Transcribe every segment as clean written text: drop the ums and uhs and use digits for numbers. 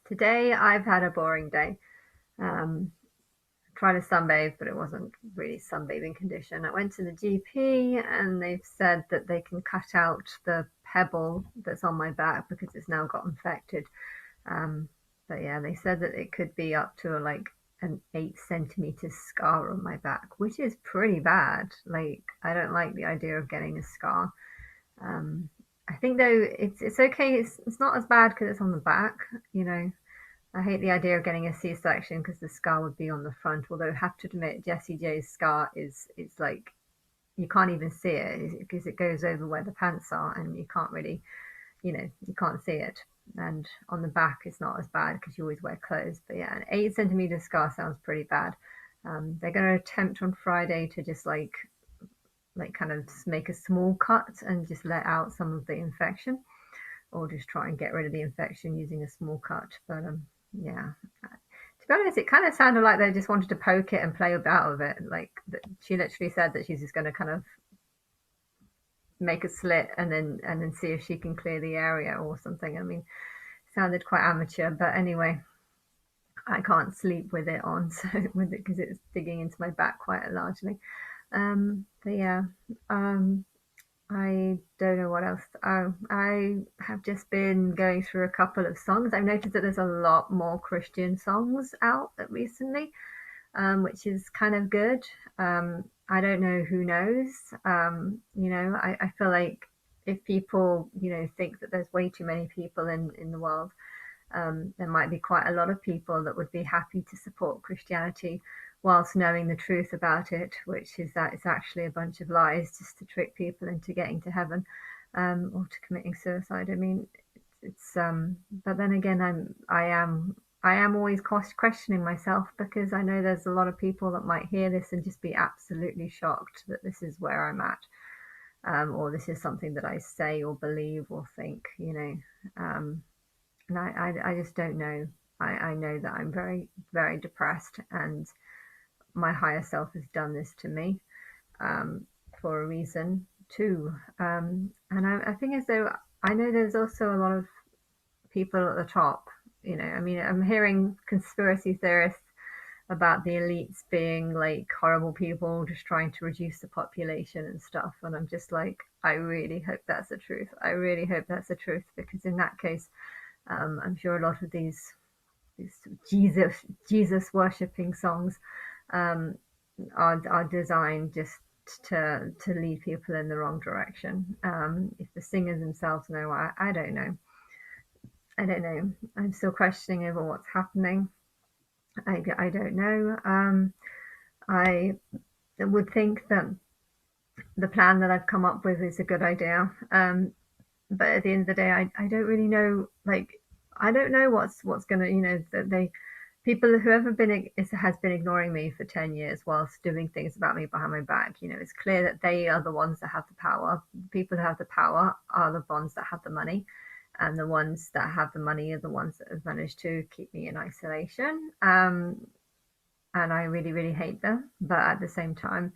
Today I've had a boring day. Um, Tried to sunbathe, but it wasn't really sunbathing condition. I went to the GP and they've said that they can cut out the pebble that's on my back because it's now got infected. Um, but yeah, they said that it could be up to like an 8 centimeter scar on my back, which is pretty bad. Like, I don't like the idea of getting a scar. Um, I think though it's okay. It's not as bad because it's on the back, you know. I hate the idea of getting a C-section because the scar would be on the front. Although I have to admit, Jessie J's scar is it's like you can't even see it because it goes over where the pants are, and you can't really, you can't see it. And on the back, it's not as bad because you always wear clothes. But yeah, an 8 centimeter scar sounds pretty bad. They're going to attempt on Friday to just like kind of make a small cut and just let out some of the infection, or just try and get rid of the infection using a small cut. But yeah, to be honest, it kind of sounded like they just wanted to poke it and play about with it. Like she literally said that she's just going to kind of make a slit and then see if she can clear the area or something. I mean, sounded quite amateur, but anyway, I can't sleep with it on, so with it because it's digging into my back quite largely. But yeah, um, I don't know what else. Oh, I have just been going through a couple of songs. I've noticed that there's a lot more Christian songs out recently, which is kind of good. I don't know who knows. I feel like if people, think that there's way too many people in the world, there might be quite a lot of people that would be happy to support Christianity whilst knowing the truth about it, which is that it's actually a bunch of lies just to trick people into getting to heaven, or to committing suicide. I mean, but then again, I am always questioning myself because I know there's a lot of people that might hear this and just be absolutely shocked that this is where I'm at, or this is something that I say or believe or think. Um, and I just don't know. I know that I'm very, very depressed, and my higher self has done this to me, um, for a reason too. And I think as though I know there's also a lot of people at the top. I mean, I'm hearing conspiracy theorists about the elites being like horrible people just trying to reduce the population and stuff. And I'm just like, I really hope that's the truth. I really hope that's the truth because in that case, I'm sure a lot of these Jesus worshipping songs, um, are designed just to lead people in the wrong direction. If the singers themselves know, I don't know. I don't know. I'm still questioning over what's happening. I don't know. I would think that the plan that I've come up with is a good idea. But at the end of the day, I don't really know. Like, I don't know what's gonna, that they people whoever has been ignoring me for 10 years whilst doing things about me behind my back. It's clear that they are the ones that have the power. People who have the power are the ones that have the money, and the ones that have the money are the ones that have managed to keep me in isolation. And I really, really hate them. But at the same time,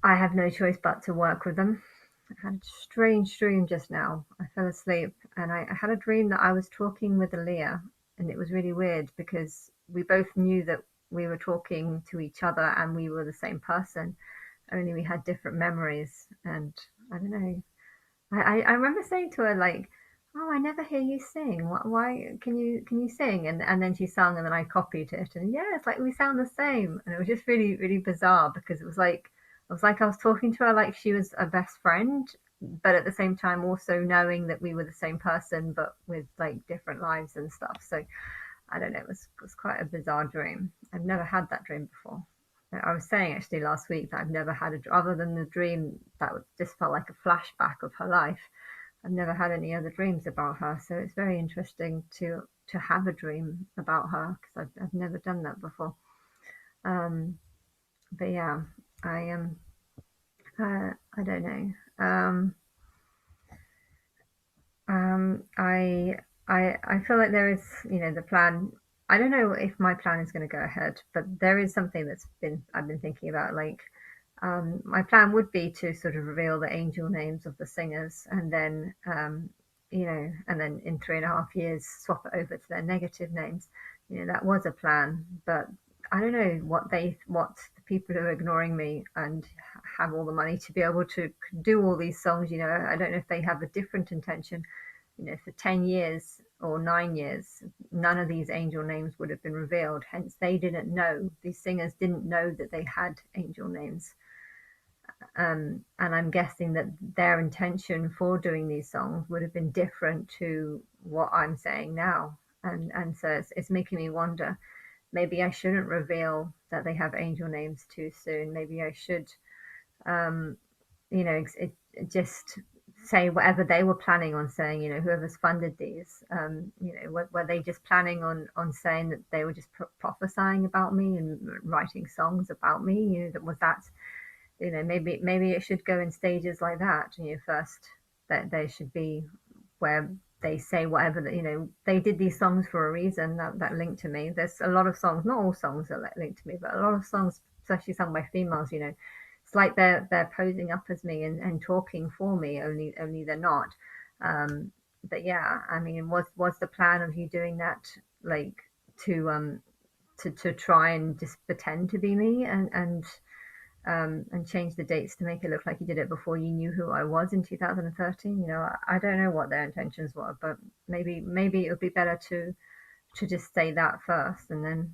I have no choice but to work with them. I had a strange dream just now. I fell asleep and I had a dream that I was talking with Aaliyah, and it was really weird because we both knew that we were talking to each other and we were the same person, only we had different memories. And I don't know. I remember saying to her like, "Oh, I never hear you sing. Why can you sing?" And then she sang, and then I copied it. And yeah, it's like we sound the same. And it was just really really bizarre because it was like I was talking to her like she was a best friend, but at the same time also knowing that we were the same person, but with like different lives and stuff. So I don't know. It was quite a bizarre dream. I've never had that dream before. I was saying actually last week that I've never had other than the dream that just felt like a flashback of her life. I've never had any other dreams about her, so it's very interesting to have a dream about her because I've never done that before. Um, but yeah, I am. I don't know. I feel like there is, the plan. I don't know if my plan is going to go ahead, but there is something I've been thinking about. Like, my plan would be to sort of reveal the angel names of the singers, and then and then in 3.5 years swap it over to their negative names. That was a plan, but I don't know what the people who are ignoring me and have all the money to be able to do all these songs. I don't know if they have a different intention. For 10 years or 9 years, none of these angel names would have been revealed. Hence, they didn't know. These singers didn't know that they had angel names. And I'm guessing that their intention for doing these songs would have been different to what I'm saying now. And so it's making me wonder, maybe I shouldn't reveal that they have angel names too soon. Maybe I should, um, just say whatever they were planning on saying. Whoever's funded these, were they just planning on saying that they were just prophesying about me and writing songs about me? Was that maybe it should go in stages like that. First, that there should be where they say whatever they did these songs for a reason that link to me. There's a lot of songs, not all songs are linked to me, but a lot of songs, especially sung by females. It's like they're posing up as me and talking for me. Only they're not. But yeah, I mean, was the plan of you doing that like to try and just pretend to be me and change the dates to make it look like you did it before you knew who I was in 2013. I don't know what their intentions were, but maybe it would be better to just say that first, and then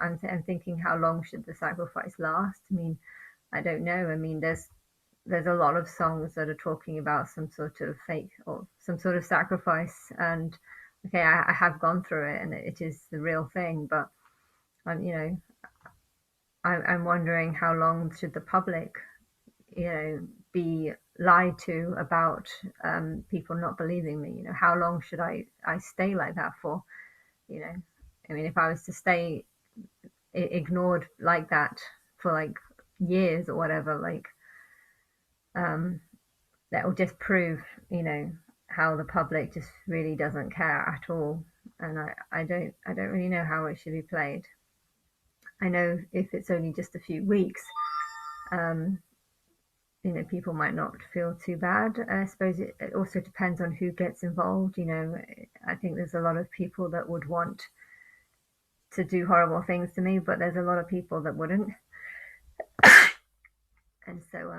I'm thinking, how long should the sacrifice last? I mean, I don't know. I mean, there's a lot of songs that are talking about some sort of fake or some sort of sacrifice, and okay, I have gone through it, and it is the real thing, but I'm you know I'm wondering, how long should the public, be lied to about people not believing me? How long should I stay like that for? You know, I mean, if I was to stay ignored like that for like years or whatever, like um, that will just prove, how the public just really doesn't care at all. And I don't really know how it should be played. I know if it's only just a few weeks, um, people might not feel too bad. I suppose it also depends on who gets involved. I think there's a lot of people that would want to do horrible things to me, but there's a lot of people that wouldn't. And so,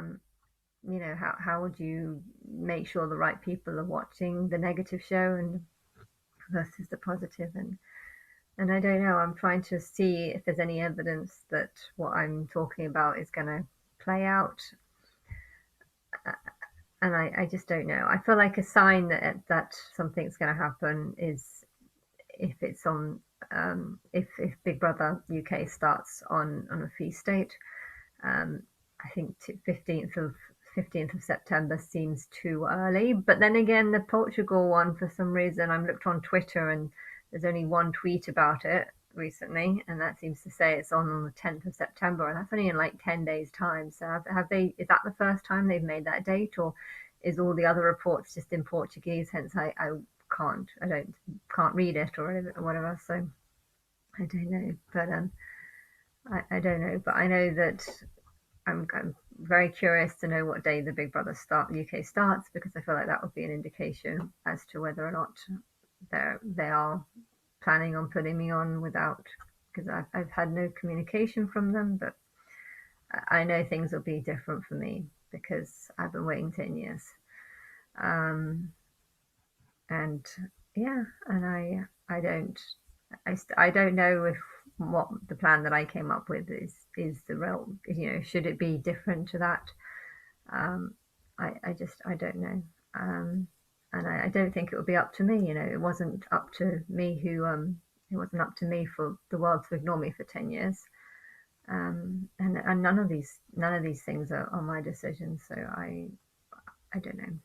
how would you make sure the right people are watching the negative show and versus the positive? And I don't know. I'm trying to see if there's any evidence that what I'm talking about is going to play out. And I just don't know. I feel like a sign that something's going to happen is if it's on if Big Brother UK starts on a feast date. I think 15th of September seems too early. But then again, the Portugal one, for some reason, I looked on Twitter and there's only one tweet about it recently, and that seems to say it's on the 10th of September, and that's only in like 10 days time. So have they, is that the first time they've made that date, or is all the other reports just in Portuguese? Hence I don't read it or whatever. So I don't know, but I don't know, but I know that I'm very curious to know what day the Big Brother UK starts, because I feel like that would be an indication as to whether or not they are planning on putting me on without, because I've had no communication from them, but I know things will be different for me because I've been waiting 10 years. Um, and yeah, and I don't know if what the plan that I came up with is the real, should it be different to that? I don't know. And I don't think it would be up to me. It wasn't up to me it wasn't up to me for the world to ignore me for 10 years. And none of these things are my decision. So I don't know.